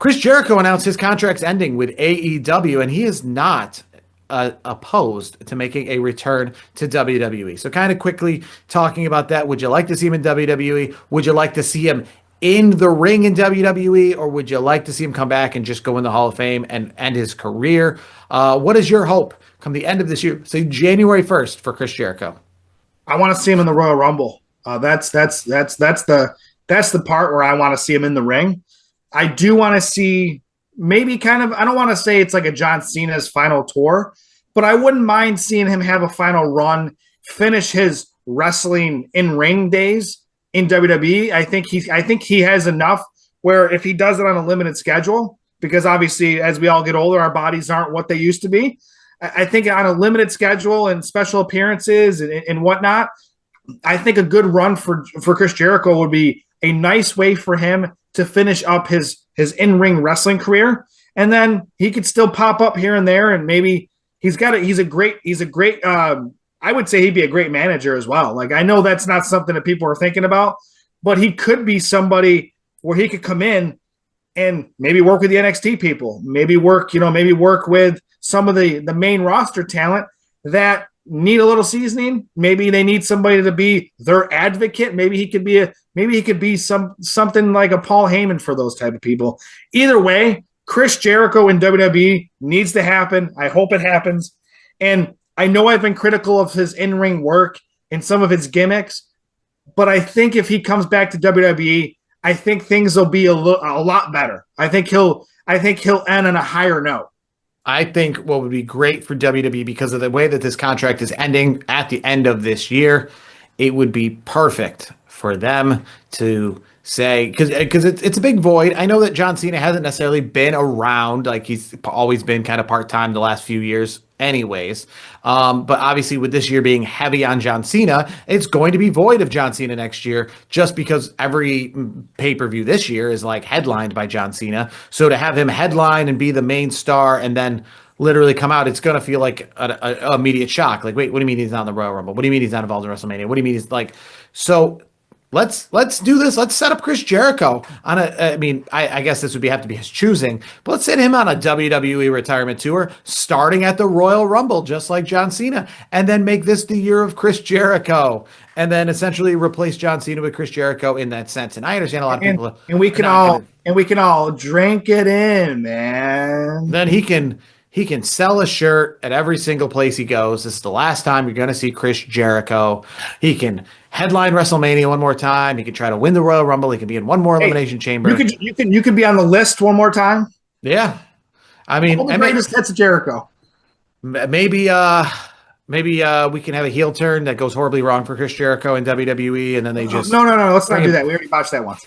Chris Jericho announced his contract's ending with AEW, and he is not opposed to making a return to WWE. So kind of quickly talking about that, would you like to see him in WWE? Would you like to see him in the ring in WWE, or would you like to see him come back and just go in the Hall of Fame and end his career? What is your hope come the end of this year, say January 1st for Chris Jericho? I want to see him in the Royal Rumble. That's the part where I want to see him in the ring. I do want to see maybe kind of, I don't want to say it's like a John Cena's final tour, but I wouldn't mind seeing him have a final run, finish his wrestling in ring days in WWE. I think he has enough where if he does it on a limited schedule, because obviously as we all get older, our bodies aren't what they used to be. I think on a limited schedule and special appearances and whatnot, I think a good run for Chris Jericho would be a nice way for him to finish up his in-ring wrestling career. And then he could still pop up here and there. And maybe he's a great, I would say he'd be a great manager as well. Like, I know that's not something that people are thinking about, but he could be somebody where he could come in and maybe work with the NXT people, maybe work with some of the main roster talent that need a little seasoning. Maybe they need somebody to be their advocate. Maybe he could be something like a Paul Heyman for those type of people. Either way, Chris Jericho in WWE needs to happen. I hope it happens. And I know I've been critical of his in-ring work and some of his gimmicks, but I think if he comes back to WWE, I think things will be a lot better. I think he'll end on a higher note. I think what would be great for WWE, because of the way that this contract is ending at the end of this year, it would be perfect for them to say, because it's a big void. I know that John Cena hasn't necessarily been around, like he's always been kind of part-time the last few years anyways. But obviously with this year being heavy on John Cena, it's going to be void of John Cena next year, just because every pay-per-view this year is like headlined by John Cena. So to have him headline and be the main star and then literally come out, it's going to feel like an immediate shock. Like, wait, what do you mean he's not in the Royal Rumble? What do you mean he's not involved in WrestleMania? What do you mean he's like, so let's do this. Let's set up Chris Jericho on I guess this would have to be his choosing, but let's send him on a WWE retirement tour, starting at the Royal Rumble, just like John Cena, and then make this the year of Chris Jericho, and then essentially replace John Cena with Chris Jericho in that sense. And I understand a lot of people, and we can all drink it in, man. Then he can sell a shirt at every single place he goes. This is the last time you're going to see Chris Jericho. He can headline WrestleMania one more time. He can try to win the Royal Rumble. He can be in one more Elimination Chamber. You can be on the list one more time. Yeah, I mean, that's Jericho. Maybe we can have a heel turn that goes horribly wrong for Chris Jericho in WWE, and then they just no. Let's not do that. We already botched that once.